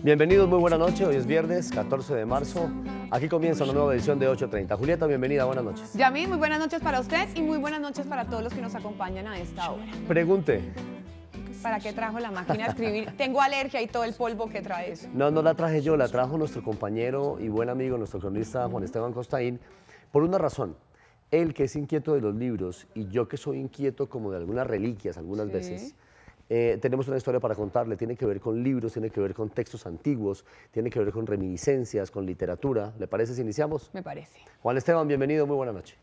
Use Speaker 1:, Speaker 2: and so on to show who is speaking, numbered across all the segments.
Speaker 1: Bienvenidos, muy buena noche. Hoy es viernes, 14 de marzo. Aquí comienza una nueva edición de 8:30. Julieta, bienvenida, buenas noches.
Speaker 2: Yamil, muy buenas noches para usted y muy buenas noches para todos los que nos acompañan a esta hora.
Speaker 1: Pregunte.
Speaker 2: ¿Para qué trajo la máquina a escribir? Tengo alergia y todo el polvo que trae eso.
Speaker 1: No la traje yo, la trajo nuestro compañero y buen amigo, nuestro cronista Juan Esteban Costaín, por una razón. Él, que es inquieto de los libros, y yo, que soy inquieto como de algunas reliquias algunas veces, tenemos una historia para contarle. Tiene que ver con libros, tiene que ver con textos antiguos, tiene que ver con reminiscencias, con literatura. ¿Le parece si iniciamos?
Speaker 2: Me parece.
Speaker 1: Juan Esteban, bienvenido, muy buena noche.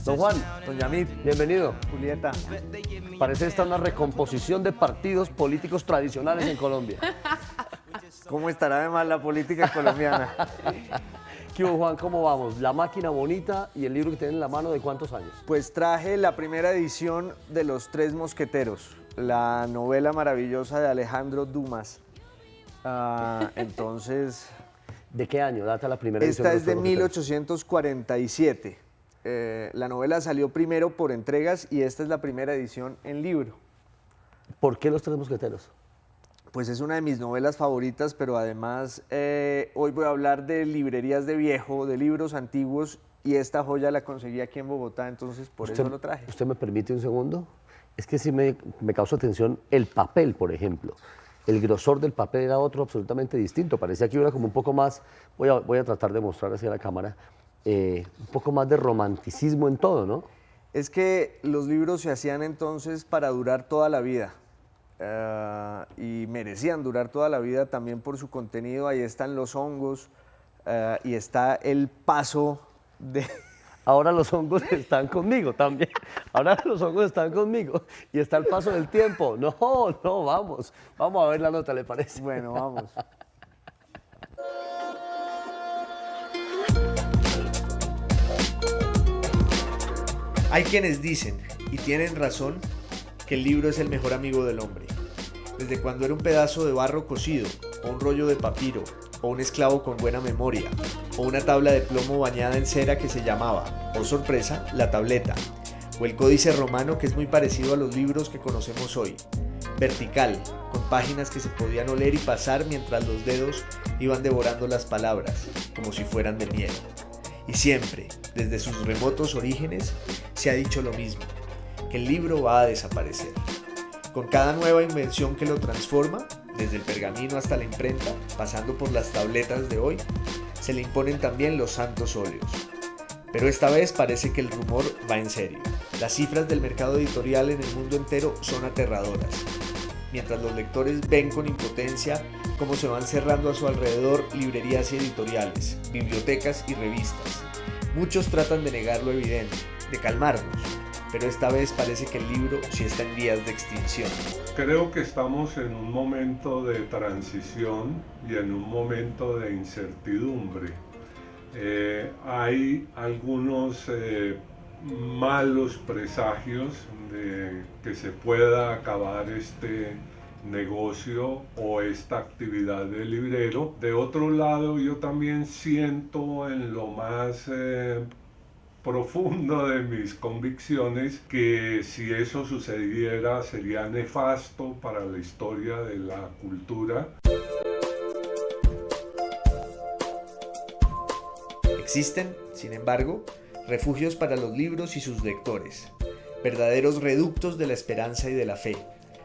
Speaker 1: Don Juan,
Speaker 3: Don Yamil,
Speaker 1: bienvenido.
Speaker 3: Julieta.
Speaker 1: Parece esta una recomposición de partidos políticos tradicionales en Colombia.
Speaker 3: ¿Cómo estará de mal la política colombiana?
Speaker 1: ¿Qué hubo, Juan? ¿Cómo vamos? La máquina bonita y el libro que tienen en la mano, ¿de cuántos años?
Speaker 3: Pues traje la primera edición de Los Tres Mosqueteros, la novela maravillosa de Alejandro Dumas. Entonces...
Speaker 1: ¿De qué año data la primera edición?
Speaker 3: Esta es de
Speaker 1: Los Tres Mosqueteros?
Speaker 3: 1847. La novela salió primero por entregas y esta es la primera edición en libro.
Speaker 1: ¿Por qué Los Tres Mosqueteros?
Speaker 3: Pues es una de mis novelas favoritas, pero además hoy voy a hablar de librerías de viejo, de libros antiguos, y esta joya la conseguí aquí en Bogotá, entonces por eso lo traje.
Speaker 1: ¿Usted me permite un segundo? Es que sí me causó atención el papel, por ejemplo. El grosor del papel era otro absolutamente distinto. Parecía que era como un poco más, voy a tratar de mostrar hacia la cámara, un poco más de romanticismo en todo, ¿no?
Speaker 3: Es que los libros se hacían entonces para durar toda la vida. Y merecían durar toda la vida también por su contenido. Ahí están los hongos y está el paso de...
Speaker 1: Ahora los hongos están conmigo también. Ahora los hongos están conmigo. Y está el paso del tiempo. No, vamos. Vamos a ver la nota, ¿le parece?
Speaker 3: Bueno, vamos. Hay quienes dicen, y tienen razón, que el libro es el mejor amigo del hombre. Desde cuando era un pedazo de barro cocido, o un rollo de papiro, o un esclavo con buena memoria, o una tabla de plomo bañada en cera que se llamaba, oh sorpresa, la tableta, o el códice romano que es muy parecido a los libros que conocemos hoy, vertical, con páginas que se podían oler y pasar mientras los dedos iban devorando las palabras, como si fueran de miel. Y siempre, desde sus remotos orígenes, se ha dicho lo mismo, que el libro va a desaparecer. Con cada nueva invención que lo transforma, desde el pergamino hasta la imprenta, pasando por las tabletas de hoy, se le imponen también los santos óleos. Pero esta vez parece que el rumor va en serio. Las cifras del mercado editorial en el mundo entero son aterradoras. Mientras los lectores ven con impotencia cómo se van cerrando a su alrededor librerías y editoriales, bibliotecas y revistas. Muchos tratan de negar lo evidente, de calmarnos, pero esta vez parece que el libro sí está en vías de extinción.
Speaker 4: Creo que estamos en un momento de transición y en un momento de incertidumbre. Hay algunos malos presagios de que se pueda acabar este negocio o esta actividad de librero. De otro lado, yo también siento en lo más profundo de mis convicciones que si eso sucediera sería nefasto para la historia de la cultura.
Speaker 3: Existen, sin embargo, refugios para los libros y sus lectores, verdaderos reductos de la esperanza y de la fe.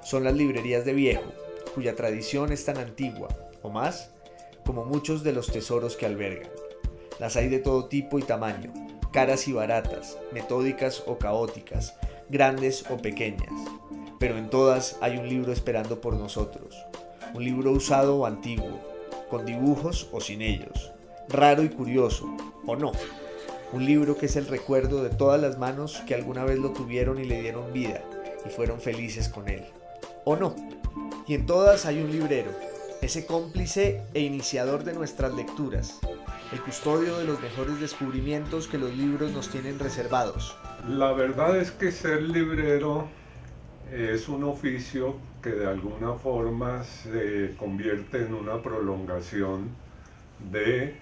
Speaker 3: Son las librerías de viejo, cuya tradición es tan antigua, o más, como muchos de los tesoros que albergan. Las hay de todo tipo y tamaño, caras y baratas, metódicas o caóticas, grandes o pequeñas, pero en todas hay un libro esperando por nosotros, un libro usado o antiguo, con dibujos o sin ellos, raro y curioso, o no, un libro que es el recuerdo de todas las manos que alguna vez lo tuvieron y le dieron vida y fueron felices con él, o no, y en todas hay un librero, ese cómplice e iniciador de nuestras lecturas, el custodio de los mejores descubrimientos que los libros nos tienen reservados.
Speaker 4: La verdad es que ser librero es un oficio que de alguna forma se convierte en una prolongación de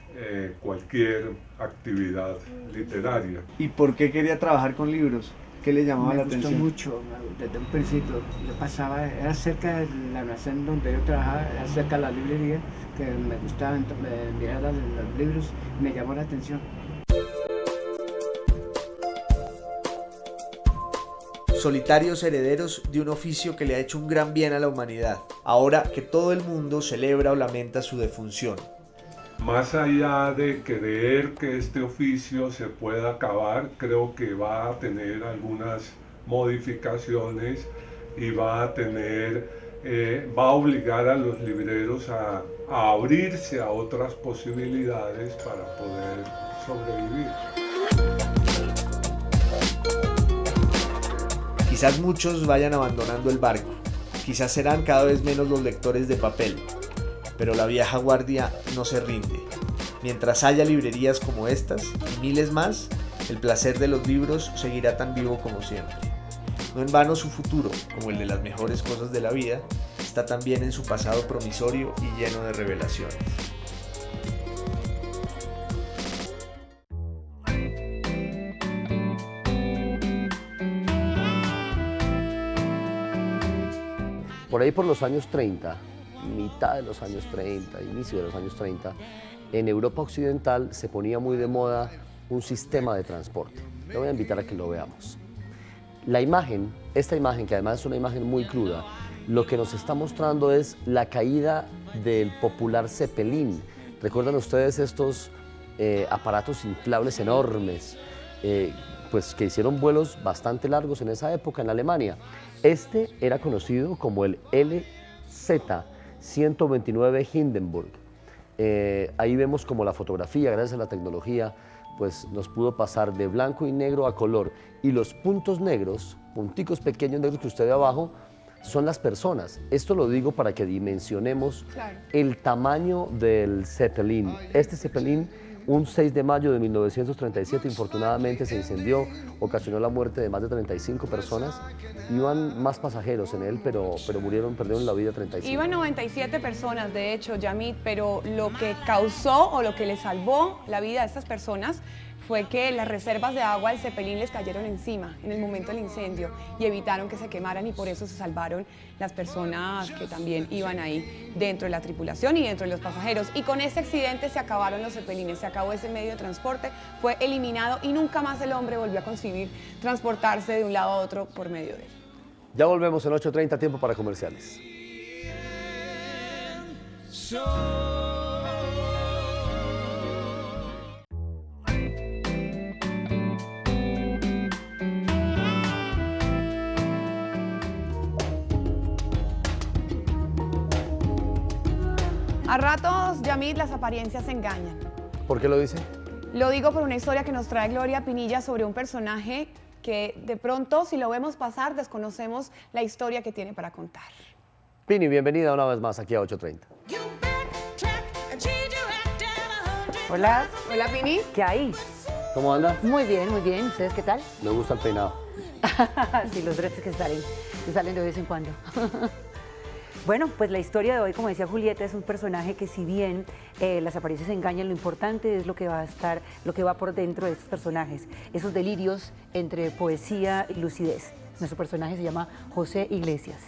Speaker 4: cualquier actividad literaria.
Speaker 3: ¿Y por qué quería trabajar con libros? ¿Qué le llamaba la
Speaker 5: Me gustó
Speaker 3: atención?
Speaker 5: mucho, desde un principio. Yo pasaba, era cerca del almacén donde yo trabajaba, era cerca de la librería, que me gustaba mirar los libros, me llamó la atención.
Speaker 3: Solitarios herederos de un oficio que le ha hecho un gran bien a la humanidad, ahora que todo el mundo celebra o lamenta su defunción.
Speaker 4: Más allá de creer que este oficio se pueda acabar, creo que va a tener algunas modificaciones y va a obligar a los libreros a abrirse a otras posibilidades para poder sobrevivir.
Speaker 3: Quizás muchos vayan abandonando el barco, quizás serán cada vez menos los lectores de papel, pero la vieja guardia no se rinde. Mientras haya librerías como estas y miles más, el placer de los libros seguirá tan vivo como siempre. No en vano su futuro, como el de las mejores cosas de la vida, está también en su pasado promisorio y lleno de revelaciones.
Speaker 1: Por ahí por los años 30, mitad de los años 30, inicio de los años 30, en Europa Occidental se ponía muy de moda un sistema de transporte. Le voy a invitar a que lo veamos. La imagen, esta imagen, que además es una imagen muy cruda, lo que nos está mostrando es la caída del popular Zeppelin. ¿Recuerdan ustedes estos aparatos inflables enormes? Pues que hicieron vuelos bastante largos en esa época en Alemania. Este era conocido como el LZ-129 Hindenburg. Ahí vemos como la fotografía, gracias a la tecnología, pues nos pudo pasar de blanco y negro a color. Y los puntos negros, punticos pequeños negros que usted ve abajo, son las personas. Esto lo digo para que dimensionemos el tamaño del Zeppelin. Este Zeppelin, un 6 de mayo de 1937, infortunadamente se incendió, ocasionó la muerte de más de 35 personas. Iban más pasajeros en él, pero perdieron la vida 35.
Speaker 2: Iban 97 personas, de hecho, Yamit, pero lo que causó o lo que le salvó la vida a estas personas fue que las reservas de agua del Zeppelin les cayeron encima en el momento del incendio y evitaron que se quemaran, y por eso se salvaron las personas que también iban ahí dentro de la tripulación y dentro de los pasajeros. Y con ese accidente se acabaron los Zeppelines, se acabó ese medio de transporte, fue eliminado y nunca más el hombre volvió a concebir transportarse de un lado a otro por medio de él.
Speaker 1: Ya volvemos en 8:30, tiempo para comerciales.
Speaker 2: A ratos, Yamit, las apariencias engañan.
Speaker 1: ¿Por qué lo dice?
Speaker 2: Lo digo por una historia que nos trae Gloria Pinilla sobre un personaje que de pronto, si lo vemos pasar, desconocemos la historia que tiene para contar.
Speaker 1: Pini, bienvenida una vez más aquí a 8:30.
Speaker 6: Hola,
Speaker 2: Hola, Pini.
Speaker 6: ¿qué hay?
Speaker 1: ¿Cómo anda?
Speaker 6: Muy bien, muy bien. ¿Ustedes qué tal?
Speaker 1: Me gusta el peinado.
Speaker 6: Sí, los dreads que salen de vez en cuando. Bueno, pues la historia de hoy, como decía Julieta, es un personaje que, si bien las apariencias engañan, lo importante es lo que va por dentro de estos personajes, esos delirios entre poesía y lucidez. Nuestro personaje se llama José Iglesias.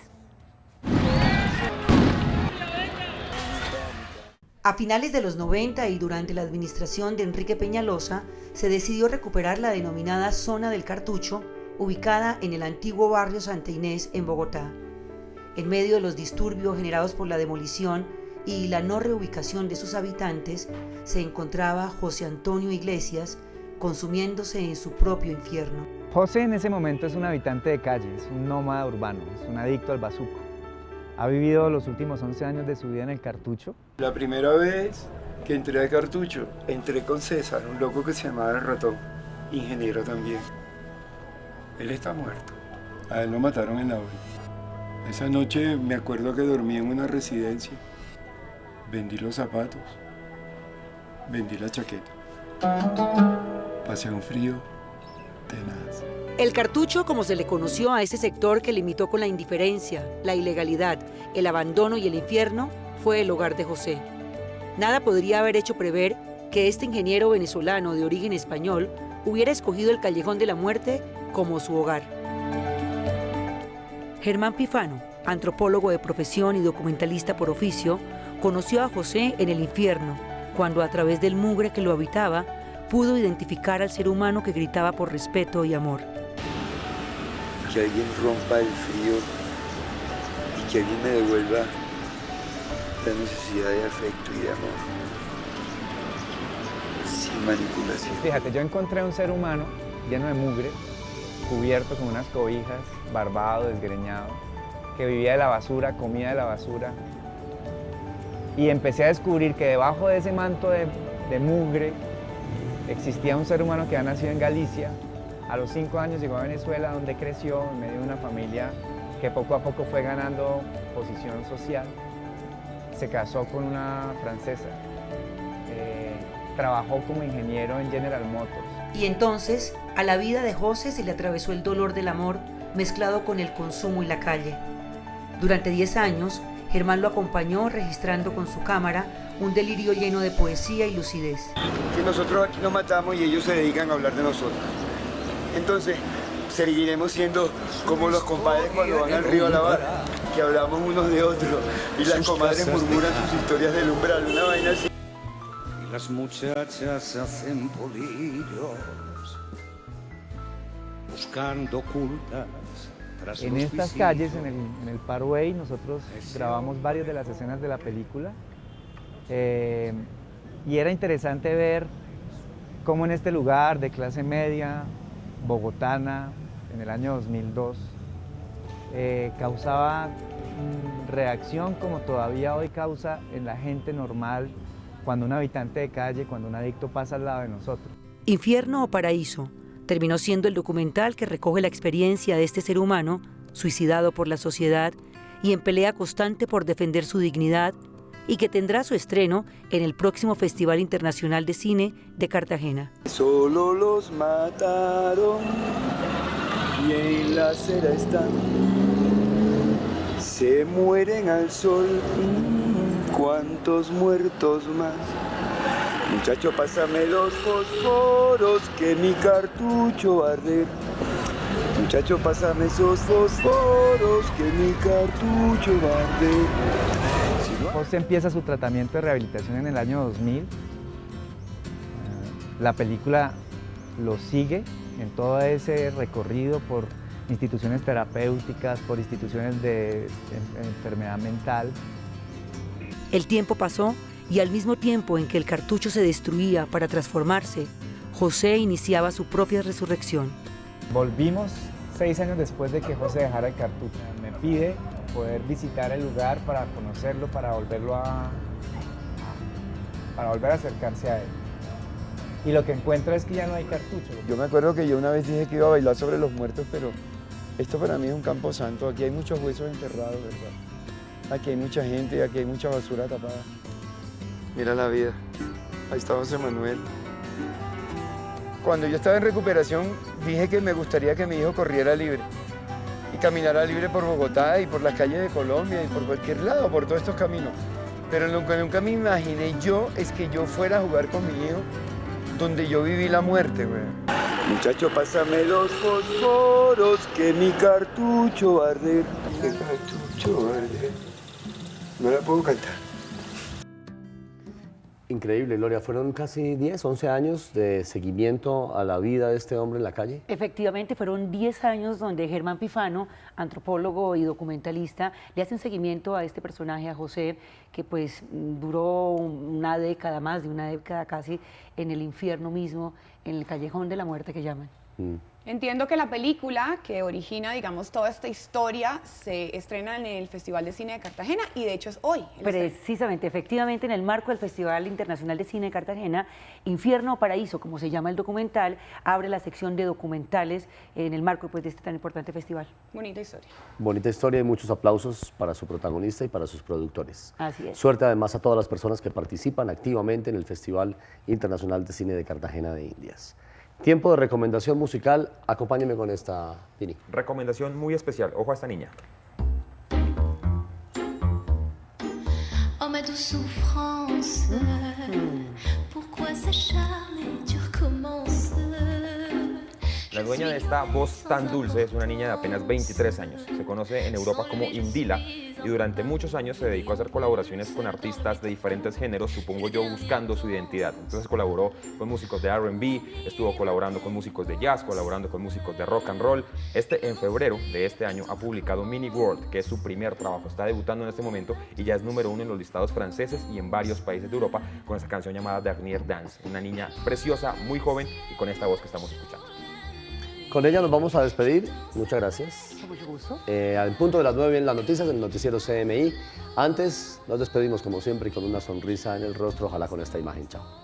Speaker 6: A finales de los 90 y durante la administración de Enrique Peñalosa, se decidió recuperar la denominada Zona del Cartucho, ubicada en el antiguo barrio Santa Inés, en Bogotá. En medio de los disturbios generados por la demolición y la no reubicación de sus habitantes, se encontraba José Antonio Iglesias consumiéndose en su propio infierno.
Speaker 7: José en ese momento es un habitante de calle, es un nómada urbano, es un adicto al bazuco. Ha vivido los últimos 11 años de su vida en el Cartucho.
Speaker 8: La primera vez que entré al Cartucho, entré con César, un loco que se llamaba El Ratón, ingeniero también. Él está muerto. A él lo mataron en la obra. Esa noche me acuerdo que dormí en una residencia. Vendí los zapatos, vendí la chaqueta. Pasé un frío tenaz.
Speaker 6: El Cartucho, como se le conoció a ese sector que limitó con la indiferencia, la ilegalidad, el abandono y el infierno, fue el hogar de José. Nada podría haber hecho prever que este ingeniero venezolano de origen español hubiera escogido el callejón de la muerte como su hogar. Germán Pifano, antropólogo de profesión y documentalista por oficio, conoció a José en el infierno, cuando a través del mugre que lo habitaba, pudo identificar al ser humano que gritaba por respeto y amor.
Speaker 8: Que alguien rompa el frío y que alguien me devuelva la necesidad de afecto y de amor, sin manipulación.
Speaker 7: Fíjate, yo encontré un ser humano lleno de mugre, cubierto con unas cobijas, barbado, desgreñado, que vivía de la basura, comía de la basura. Y empecé a descubrir que debajo de ese manto de mugre existía un ser humano que había nacido en Galicia. A los 5 años llegó a Venezuela, donde creció en medio de una familia que poco a poco fue ganando posición social. Se casó con una francesa. Trabajó como ingeniero en General Motors.
Speaker 6: Y entonces, a la vida de José se le atravesó el dolor del amor mezclado con el consumo y la calle. Durante 10 años, Germán lo acompañó registrando con su cámara un delirio lleno de poesía y lucidez.
Speaker 8: Que nosotros aquí nos matamos y ellos se dedican a hablar de nosotros. Entonces, seguiremos siendo como los compadres cuando van al río a lavar, que hablamos unos de otros y las comadres murmuran sus historias del umbral, una vaina así.
Speaker 9: Y las muchachas hacen bolillos, buscando ocultas.
Speaker 7: En estas calles, en el Parkway, nosotros grabamos varias de las escenas de la película y era interesante ver cómo en este lugar de clase media, bogotana, en el año 2002, causaba reacción como todavía hoy causa en la gente normal cuando un habitante de calle, cuando un adicto pasa al lado de nosotros.
Speaker 6: Infierno o Paraíso terminó siendo el documental que recoge la experiencia de este ser humano, suicidado por la sociedad y en pelea constante por defender su dignidad, y que tendrá su estreno en el próximo Festival Internacional de Cine de Cartagena.
Speaker 8: Solo los mataron y en la acera están. Se mueren al sol, ¿cuántos muertos más? Muchacho, pásame los fósforos que mi cartucho va a arder. Muchacho, pásame esos fósforos que mi cartucho va a arder.
Speaker 7: José empieza su tratamiento de rehabilitación en el año 2000. La película lo sigue en todo ese recorrido por instituciones terapéuticas, por instituciones de enfermedad mental.
Speaker 6: El tiempo pasó y al mismo tiempo en que el cartucho se destruía para transformarse, José iniciaba su propia resurrección.
Speaker 7: Volvimos 6 años después de que José dejara el cartucho. Me pide poder visitar el lugar para conocerlo, para volver a acercarse a él. Y lo que encuentra es que ya no hay cartucho.
Speaker 8: Yo me acuerdo que yo una vez dije que iba a bailar sobre los muertos, pero esto para mí es un campo santo. Aquí hay muchos huesos enterrados, ¿verdad? Aquí hay mucha gente, aquí hay mucha basura tapada. Mira la vida. Ahí está José Manuel. Cuando yo estaba en recuperación, dije que me gustaría que mi hijo corriera libre y caminara libre por Bogotá y por las calles de Colombia y por cualquier lado, por todos estos caminos. Pero lo que nunca me imaginé yo es que yo fuera a jugar con mi hijo donde yo viví la muerte, güey. Muchacho, pásame los fósforos que mi cartucho va a arder. Mi cartucho va a arder. No la puedo cantar.
Speaker 1: Increíble, Gloria. Fueron casi 10, 11 años de seguimiento a la vida de este hombre en la calle.
Speaker 6: Efectivamente, fueron 10 años donde Germán Pifano, antropólogo y documentalista, le hace un seguimiento a este personaje, a José, que pues duró una década, más de una década casi, en el infierno mismo, en el callejón de la muerte que llaman.
Speaker 2: Entiendo que la película que origina, digamos, toda esta historia se estrena en el Festival de Cine de Cartagena y de hecho es hoy.
Speaker 6: Precisamente, efectivamente, en el marco del Festival Internacional de Cine de Cartagena, Infierno o Paraíso, como se llama el documental, abre la sección de documentales en el marco pues, de este tan importante festival.
Speaker 2: Bonita historia.
Speaker 1: Bonita historia y muchos aplausos para su protagonista y para sus productores.
Speaker 6: Así es.
Speaker 1: Suerte además a todas las personas que participan activamente en el Festival Internacional de Cine de Cartagena de Indias. Tiempo de recomendación musical, acompáñeme con esta, Tini.
Speaker 10: Recomendación muy especial, ojo a esta niña.
Speaker 11: Oh ma douce souffrance, pourquoi s'acharner, tu recommences?
Speaker 10: La dueña de esta voz tan dulce es una niña de apenas 23 años. Se conoce en Europa como Indila y durante muchos años se dedicó a hacer colaboraciones con artistas de diferentes géneros, supongo yo, buscando su identidad. Entonces colaboró con músicos de R&B, estuvo colaborando con músicos de jazz, colaborando con músicos de rock and roll. En febrero de este año ha publicado Mini World, que es su primer trabajo. Está debutando en este momento y ya es número 1 en los listados franceses y en varios países de Europa con esa canción llamada Dernier Dance. Una niña preciosa, muy joven y con esta voz que estamos escuchando.
Speaker 1: Con ella nos vamos a despedir. Muchas gracias.
Speaker 2: Con mucho gusto.
Speaker 1: Al punto de las 9 en las noticias, en el noticiero CMI. Antes nos despedimos como siempre y con una sonrisa en el rostro, ojalá con esta imagen. Chao.